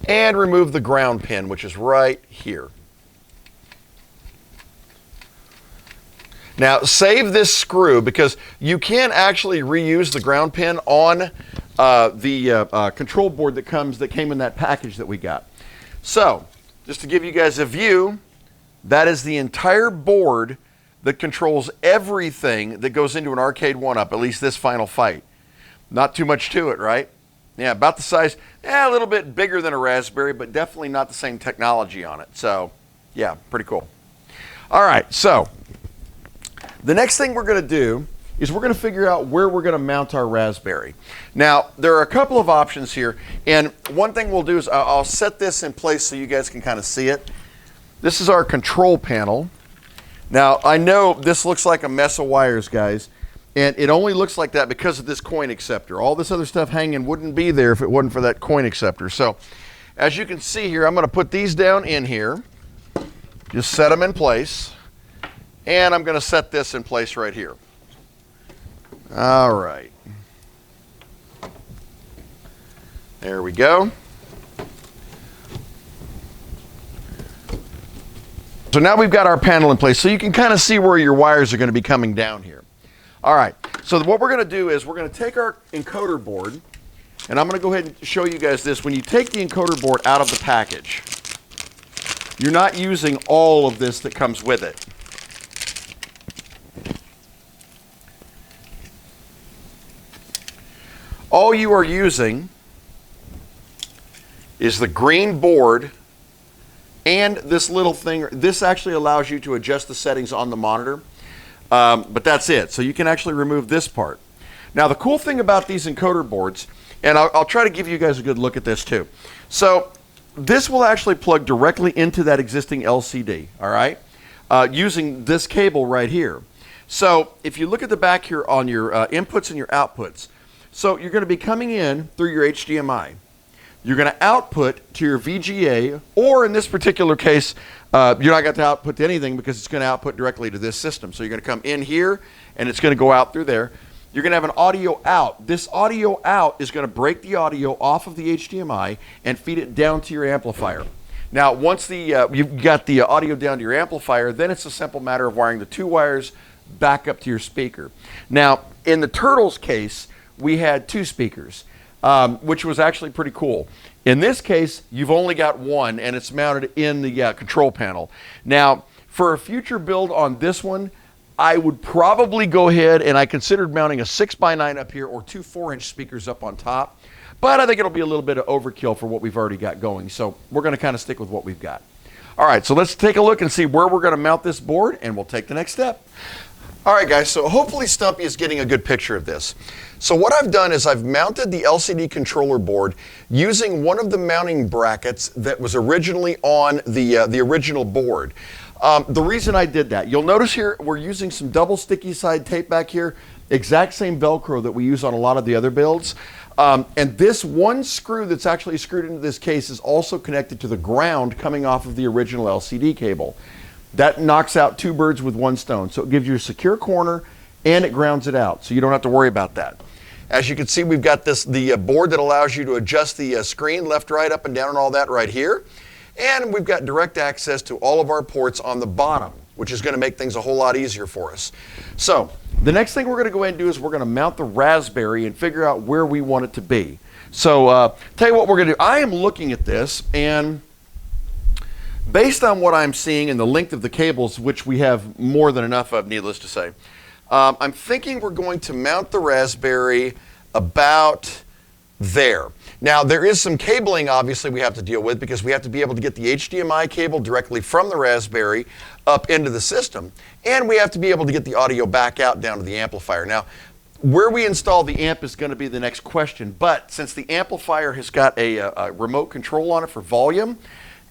and remove the ground pin, which is right here. Now save this screw because you can actually reuse the ground pin on the control board that came in that package that we got. So, just to give you guys a view, that is the entire board that controls everything that goes into an Arcade1up, at least this Final Fight. Not too much to it, right? Yeah, about the size, a little bit bigger than a Raspberry, but definitely not the same technology on it. So, yeah, pretty cool. All right, so the next thing we're going to do is we're going to figure out where we're going to mount our Raspberry. Now, there are a couple of options here, and one thing we'll do is I'll set this in place so you guys can kind of see it. This is our control panel. Now, I know this looks like a mess of wires, guys, and it only looks like that because of this coin acceptor. All this other stuff hanging wouldn't be there if it wasn't for that coin acceptor. So, as you can see here, I'm going to put these down in here, just set them in place, and I'm going to set this in place right here. All right. There we go. So now we've got our panel in place, so you can kind of see where your wires are going to be coming down here. All right, so what we're going to do is we're going to take our encoder board, and I'm going to go ahead and show you guys this. When you take the encoder board out of the package, you're not using all of this that comes with it. All you are using is the green board and this little thing. This actually allows you to adjust the settings on the monitor, but that's it. So you can actually remove this part. Now the cool thing about these encoder boards, and I'll try to give you guys a good look at this too. So this will actually plug directly into that existing LCD, all right, using this cable right here. So if you look at the back here on your inputs and your outputs, so you're going to be coming in through your HDMI. You're going to output to your VGA, or in this particular case, you're not going to output to anything because it's going to output directly to this system. So you're going to come in here, and it's going to go out through there. You're going to have an audio out. This audio out is going to break the audio off of the HDMI and feed it down to your amplifier. Now, once you've got the audio down to your amplifier, then it's a simple matter of wiring the two wires back up to your speaker. Now, in the Turtles case, we had two speakers, which was actually pretty cool. In this case, you've only got one, and it's mounted in the control panel. Now, for a future build on this one, I would probably go ahead, and I considered mounting a 6x9 up here or two 4-inch speakers up on top, but I think it'll be a little bit of overkill for what we've already got going, so we're going to kind of stick with what we've got. All right, so let's take a look and see where we're going to mount this board, and we'll take the next step. All right, guys, so hopefully Stumpy is getting a good picture of this. So what I've done is I've mounted the LCD controller board using one of the mounting brackets that was originally on the original board. The reason I did that, you'll notice here we're using some double sticky side tape back here, exact same Velcro that we use on a lot of the other builds. And this one screw that's actually screwed into this case is also connected to the ground coming off of the original LCD cable. That knocks out two birds with one stone. So it gives you a secure corner and it grounds it out. So you don't have to worry about that. As you can see, we've got the board that allows you to adjust the screen left, right, up and down and all that right here. And we've got direct access to all of our ports on the bottom, which is going to make things a whole lot easier for us. So the next thing we're going to go ahead and do is we're going to mount the Raspberry and figure out where we want it to be. So tell you what we're going to do. I am looking at this, and based on what I'm seeing and the length of the cables, which we have more than enough of, needless to say, I'm thinking we're going to mount the Raspberry about there. Now, there is some cabling, obviously, we have to deal with because we have to be able to get the HDMI cable directly from the Raspberry up into the system, and we have to be able to get the audio back out down to the amplifier. Now, where we install the amp is going to be the next question, but since the amplifier has got a remote control on it for volume,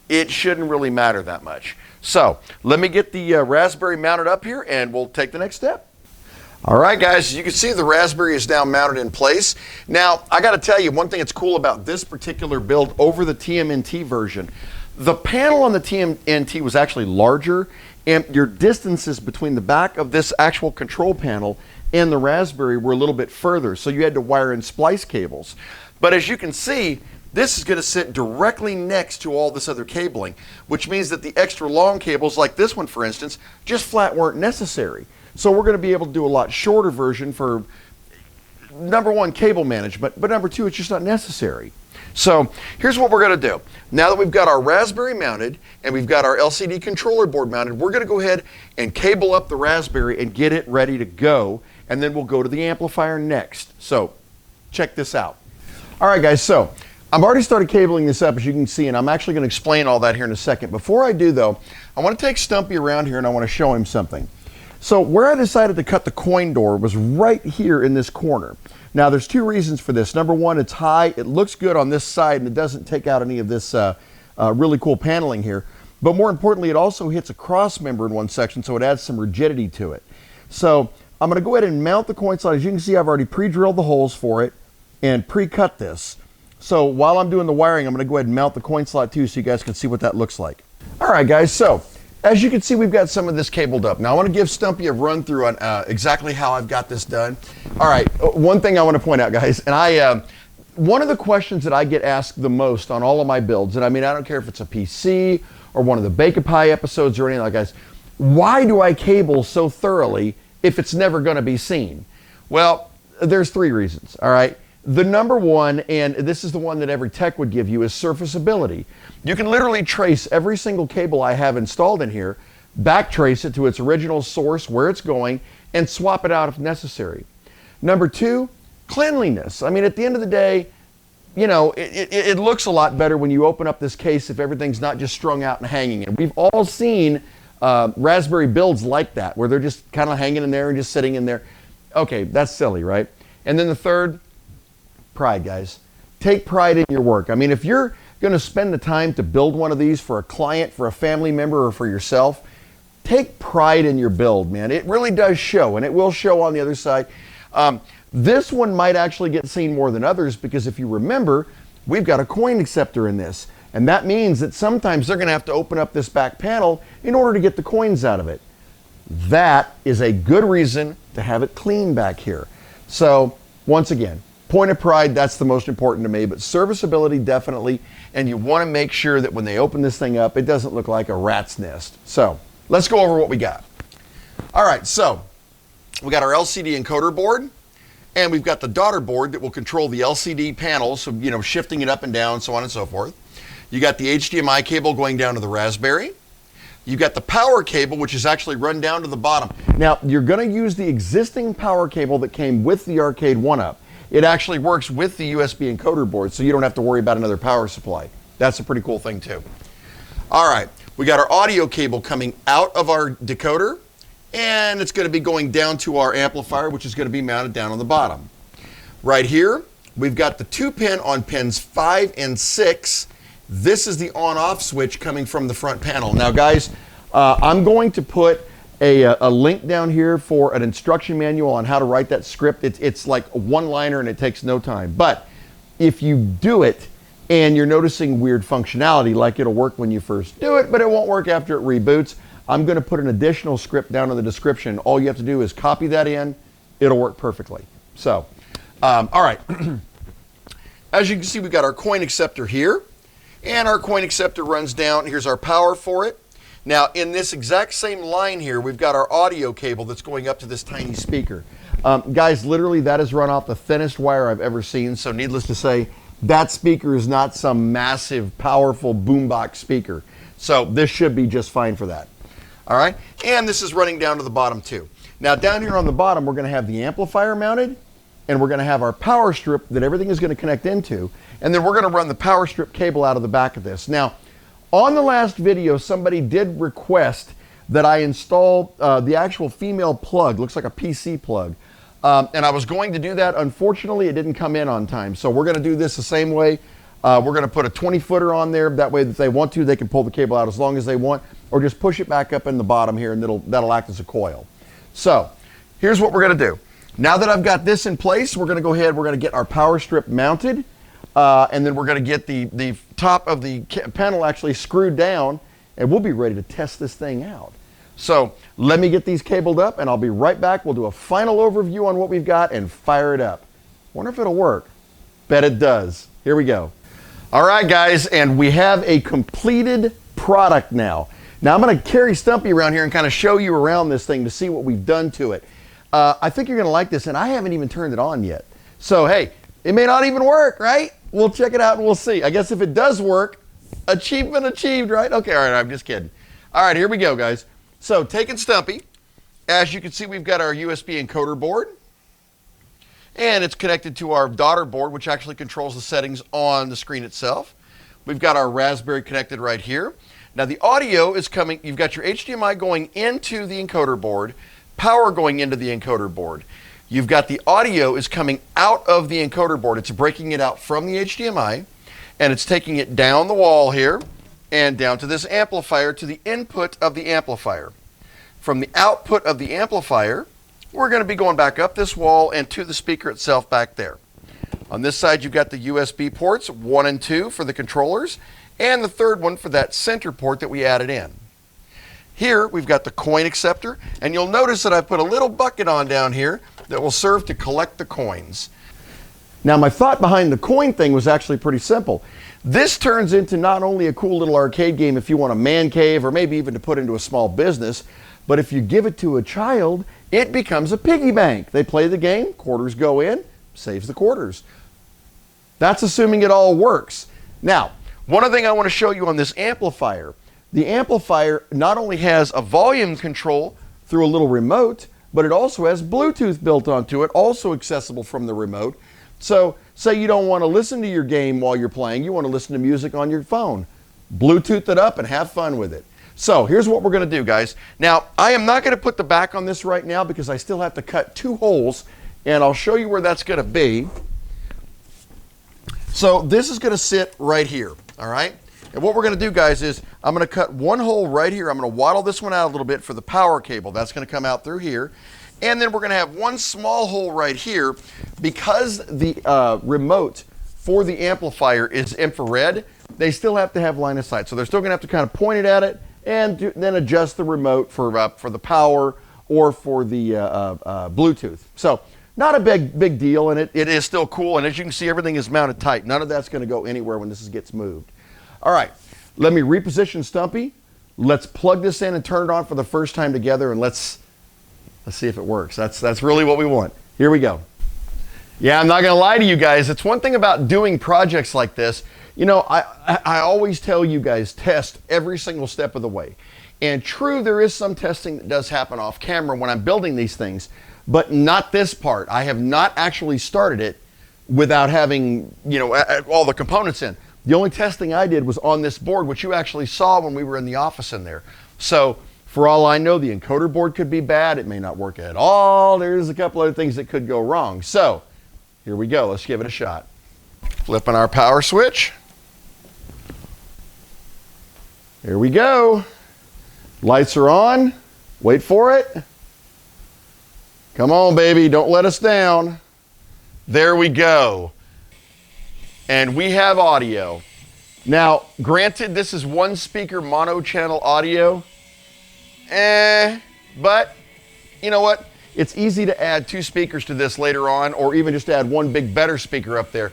it shouldn't really matter that much. So, let me get the Raspberry mounted up here, and we'll take the next step. All right, guys, as you can see, the Raspberry is now mounted in place. Now, I got to tell you, one thing that's cool about this particular build over the TMNT version, the panel on the TMNT was actually larger, and your distances between the back of this actual control panel and the Raspberry were a little bit further, so you had to wire in splice cables. But as you can see, this is going to sit directly next to all this other cabling, which means that the extra long cables, like this one, for instance, just flat weren't necessary. So we're going to be able to do a lot shorter version for, number one, cable management, but number two, it's just not necessary. So here's what we're going to do. Now that we've got our Raspberry mounted and we've got our LCD controller board mounted, we're going to go ahead and cable up the Raspberry and get it ready to go, and then we'll go to the amplifier next. So check this out. All right, guys, so I've already started cabling this up, as you can see, and I'm actually going to explain all that here in a second. Before I do, though, I want to take Stumpy around here and I want to show him something. So where I decided to cut the coin door was right here in this corner. Now there's two reasons for this. Number one, it's high, it looks good on this side, and it doesn't take out any of this really cool paneling here. But more importantly, it also hits a cross member in one section, so it adds some rigidity to it. So I'm going to go ahead and mount the coin slot. As you can see, I've already pre-drilled the holes for it and pre-cut this. So while I'm doing the wiring, I'm going to go ahead and mount the coin slot too, so you guys can see what that looks like. All right, guys, so as you can see, we've got some of this cabled up. Now I want to give Stumpy a run through on exactly how I've got this done. All right, one thing I want to point out, guys, and one of the questions that I get asked the most on all of my builds, and I mean, I don't care if it's a PC or one of the Bake a Pie episodes or anything like that, guys, why do I cable so thoroughly if it's never going to be seen? Well, there's three reasons, all right? The number one, and this is the one that every tech would give you, is surfaceability. You can literally trace every single cable I have installed in here, backtrace it to its original source, where it's going, and swap it out if necessary. Number two, cleanliness. I mean, at the end of the day, you know, it looks a lot better when you open up this case if everything's not just strung out and hanging. And we've all seen Raspberry builds like that, where they're just kind of hanging in there and just sitting in there. Okay, that's silly, right? And then the third, pride, guys. Take pride in your work. I mean, if you're going to spend the time to build one of these for a client, for a family member, or for yourself, take pride in your build, man. It really does show, and it will show on the other side. This one might actually get seen more than others because if you remember, we've got a coin acceptor in this, and that means that sometimes they're going to have to open up this back panel in order to get the coins out of it. That is a good reason to have it clean back here. So, once again, point of pride, that's the most important to me, but serviceability definitely, and you want to make sure that when they open this thing up, it doesn't look like a rat's nest. So, let's go over what we got. All right, so we got our LCD encoder board, and we've got the daughter board that will control the LCD panel, so, you know, shifting it up and down, so on and so forth. You got the HDMI cable going down to the Raspberry. You've got the power cable, which is actually run down to the bottom. Now, you're going to use the existing power cable that came with the Arcade1up. It actually works with the USB encoder board, so you don't have to worry about another power supply. That's a pretty cool thing too. All right, we got our audio cable coming out of our decoder, and it's going to be going down to our amplifier, which is going to be mounted down on the bottom. Right here, we've got the 2-pin on pins 5 and 6. This is the on-off switch coming from the front panel. Now, guys, I'm going to put a link down here for an instruction manual on how to write that script. It's like a one-liner and it takes no time. But if you do it and you're noticing weird functionality, like it'll work when you first do it, but it won't work after it reboots, I'm going to put an additional script down in the description. All you have to do is copy that in. It'll work perfectly. So, all right. As you can see, we've got our coin acceptor here, and our coin acceptor runs down. Here's our power for it. Now, in this exact same line here, we've got our audio cable that's going up to this tiny speaker. Guys, literally, that is run off the thinnest wire I've ever seen, so needless to say, that speaker is not some massive, powerful boombox speaker. So this should be just fine for that. All right, and this is running down to the bottom too. Now, down here on the bottom, we're going to have the amplifier mounted and we're going to have our power strip that everything is going to connect into, and then we're going to run the power strip cable out of the back of this. Now, on the last video, somebody did request that I install the actual female plug. Looks like a PC plug. And I was going to do that. Unfortunately, it didn't come in on time. So we're going to do this the same way. We're going to put a 20-footer on there. That way, if they want to, they can pull the cable out as long as they want, or just push it back up in the bottom here, and that'll act as a coil. So here's what we're going to do. Now that I've got this in place, we're going to go ahead. We're going to get our power strip mounted, and then we're going to get the top of the panel actually screwed down, and we'll be ready to test this thing out. So let me get these cabled up, and I'll be right back. We'll do a final overview on what we've got and fire it up. Wonder if it'll work. Bet it does. Here we go. All right, guys, and we have a completed product now. Now I'm going to carry Stumpy around here and kind of show you around this thing to see what we've done to it. I think you're going to like this, and I haven't even turned it on yet. So, hey, it may not even work, right? We'll check it out and we'll see. I guess if it does work, achievement achieved, right? Okay, all right, I'm just kidding. All right, here we go, guys. So taking Stumpy, as you can see, we've got our USB encoder board, and it's connected to our daughter board, which actually controls the settings on the screen itself. We've got our Raspberry connected right here. Now the audio is coming, you've got your HDMI going into the encoder board, power going into the encoder board. You've got the audio is coming out of the encoder board. It's breaking it out from the HDMI, and it's taking it down the wall here, and down to this amplifier, to the input of the amplifier. From the output of the amplifier, we're going to be going back up this wall and to the speaker itself back there. On this side, you've got the USB ports, 1 and 2 for the controllers, and the third one for that center port that we added in. Here, we've got the coin acceptor, and you'll notice that I put a little bucket on down here that will serve to collect the coins. Now, my thought behind the coin thing was actually pretty simple. This turns into not only a cool little arcade game if you want a man cave or maybe even to put into a small business, but if you give it to a child, it becomes a piggy bank. They play the game, quarters go in, saves the quarters. That's assuming it all works. Now, one other thing I want to show you on this amplifier. The amplifier not only has a volume control through a little remote, but it also has Bluetooth built onto it, also accessible from the remote. So, say you don't want to listen to your game while you're playing, you want to listen to music on your phone. Bluetooth it up and have fun with it. So, here's what we're going to do, guys. Now, I am not going to put the back on this right now because I still have to cut 2 holes, and I'll show you where that's going to be. So, this is going to sit right here, all right? And what we're going to do, guys, is I'm going to cut 1 hole right here. I'm going to waddle this one out a little bit for the power cable. That's going to come out through here. And then we're going to have 1 small hole right here. Because the remote for the amplifier is infrared, they still have to have line of sight. So they're still going to have to kind of point it at it and then adjust the remote for the power or for the Bluetooth. So not a big deal, and it is still cool. And as you can see, everything is mounted tight. None of that's going to go anywhere when this gets moved. All right, let me reposition Stumpy. Let's plug this in and turn it on for the first time together, and let's see if it works. That's really what we want. Here we go. Yeah, I'm not going to lie to you guys. It's one thing about doing projects like this. You know, I always tell you guys, test every single step of the way. And true, there is some testing that does happen off camera when I'm building these things, but not this part. I have not actually started it without having, you know, all the components in. The only testing I did was on this board, which you actually saw when we were in the office in there. So, for all I know, the encoder board could be bad. It may not work at all. There's a couple other things that could go wrong. So, here we go. Let's give it a shot. Flipping our power switch. Here we go. Lights are on. Wait for it. Come on, baby. Don't let us down. There we go. And we have audio. Now, granted, this is 1 speaker mono channel audio. But you know what? It's easy to add 2 speakers to this later on, or even just add 1 big better speaker up there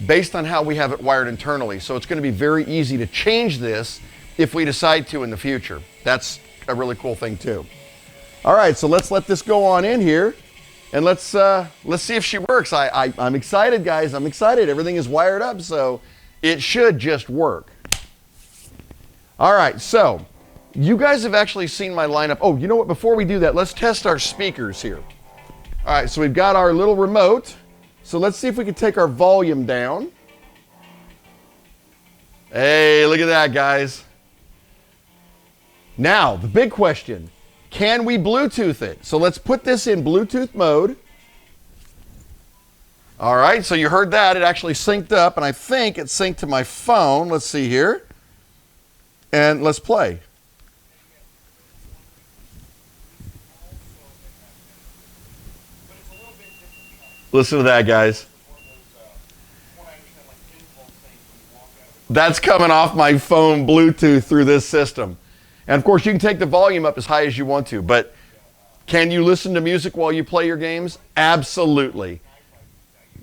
based on how we have it wired internally. So it's going to be very easy to change this if we decide to in the future. That's a really cool thing too. All right, so let's let this go on in here, and let's see if she works. I'm excited, guys. I'm excited. Everything is wired up, so it should just work. All right, so you guys have actually seen my lineup. Oh, you know what? Before we do that, let's test our speakers here. All right, so we've got our little remote, So let's see if we can take our volume down. Hey, look at that, guys. Now, the big question, can we Bluetooth it? So let's put this in Bluetooth mode. All right, so you heard that. It actually synced up, and I think it synced to my phone. Let's see here. And let's play. Listen to that, guys. That's coming off my phone Bluetooth through this system. And of course, you can take the volume up as high as you want to, but can you listen to music while you play your games? Absolutely.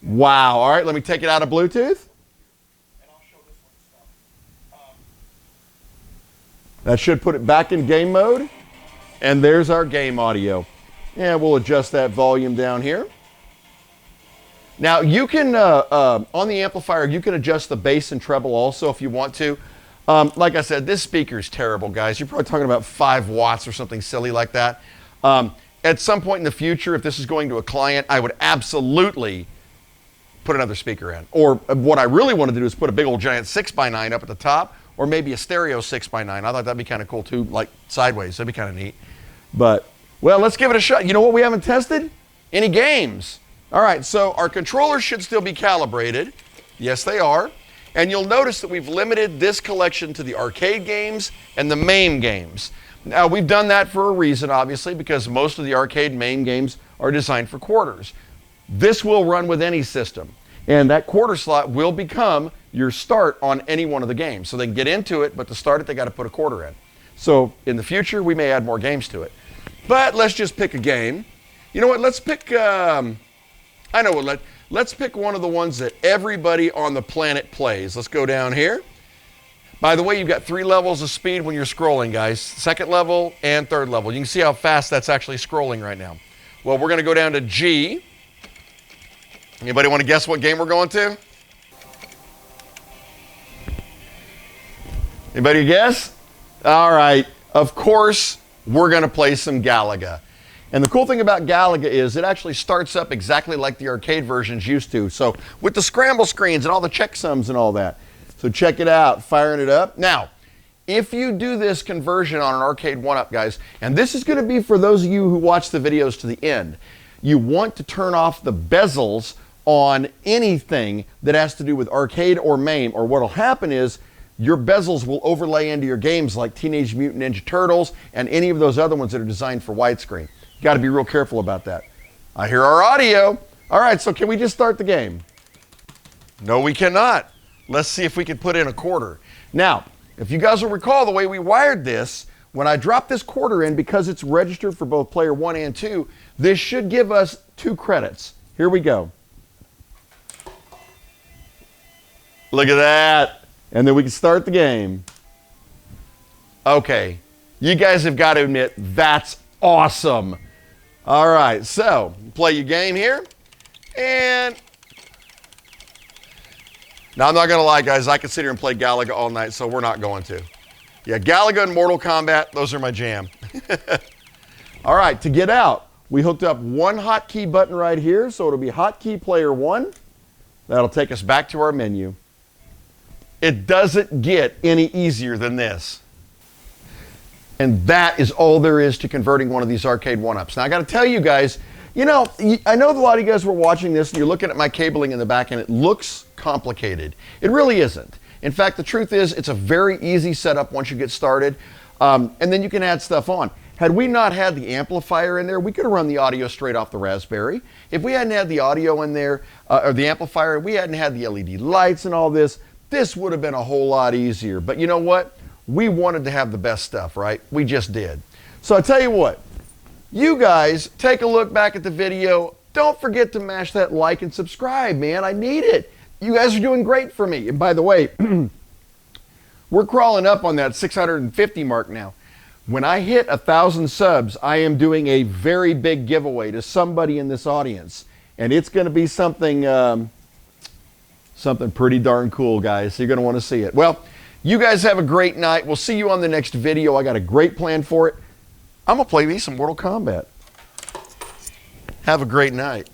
Wow. All right, let me take it out of Bluetooth. That should put it back in game mode. And there's our game audio. And we'll adjust that volume down here. Now, you can, on the amplifier, you can adjust the bass and treble also if you want to. Like I said, this speaker is terrible, guys. You're probably talking about 5 watts or something silly like that. At some point in the future, if this is going to a client, I would absolutely put another speaker in. Or what I really want to do is put a big old giant 6x9 up at the top, or maybe a stereo 6x9. I thought that'd be kind of cool too, like sideways. That'd be kind of neat. But, well, let's give it a shot. You know what we haven't tested? Any games. All right, so our controllers should still be calibrated. Yes, they are. And you'll notice that we've limited this collection to the arcade games and the MAME games. Now, we've done that for a reason, obviously, because most of the arcade MAME games are designed for quarters. This will run with any system. And that quarter slot will become your start on any one of the games. So they can get into it, but to start it, they got to put a quarter in. So in the future, we may add more games to it. But let's just pick a game. You know what? Let's pick... I know what, let's pick one of the ones that everybody on the planet plays. Let's go down here. By the way, you've got 3 levels of speed when you're scrolling, guys. 2nd level and 3rd level. You can see how fast that's actually scrolling right now. Well, we're going to go down to G. Anybody want to guess what game we're going to? Anybody guess? All right. Of course, we're going to play some Galaga. And the cool thing about Galaga is it actually starts up exactly like the arcade versions used to. So with the scramble screens and all the checksums and all that. So check it out, firing it up. Now, if you do this conversion on an Arcade1up, guys, and this is going to be for those of you who watch the videos to the end, you want to turn off the bezels on anything that has to do with arcade or MAME, or what will happen is your bezels will overlay into your games like Teenage Mutant Ninja Turtles and any of those other ones that are designed for widescreen. Got to be real careful about that. I hear our audio. All right, so can we just start the game? No, we cannot. Let's see if we can put in a quarter. Now, if you guys will recall the way we wired this, when I drop this quarter in, because it's registered for both player 1 and 2, this should give us 2 credits. Here we go. Look at that. And then we can start the game. Okay, you guys have got to admit, that's awesome. All right, so play your game here. And now I'm not going to lie, guys. I could sit here and play Galaga all night, so we're not going to. Yeah, Galaga and Mortal Kombat, those are my jam. All right, to get out, we hooked up one hotkey button right here, so it'll be hotkey player 1. That'll take us back to our menu. It doesn't get any easier than this. And that is all there is to converting one of these Arcade1ups. Now, I got to tell you guys, you know, I know a lot of you guys were watching this and you're looking at my cabling in the back and it looks complicated. It really isn't. In fact, the truth is it's a very easy setup once you get started, and then you can add stuff on. Had we not had the amplifier in there, we could have run the audio straight off the Raspberry. If we hadn't had the audio in there, or the amplifier, we hadn't had the LED lights and all this, this would have been a whole lot easier. But you know what? We wanted to have the best stuff, right? We just did. So I tell you what, you guys take a look back at the video. Don't forget to mash that like and subscribe, man. I need it. You guys are doing great for me. And by the way, we're crawling up on that 650 mark now. When I hit 1,000 subs, I am doing a very big giveaway to somebody in this audience. And it's going to be something, something pretty darn cool, guys. So you're going to want to see it. Well, you guys have a great night. We'll see you on the next video. I got a great plan for it. I'm going to play me some Mortal Kombat. Have a great night.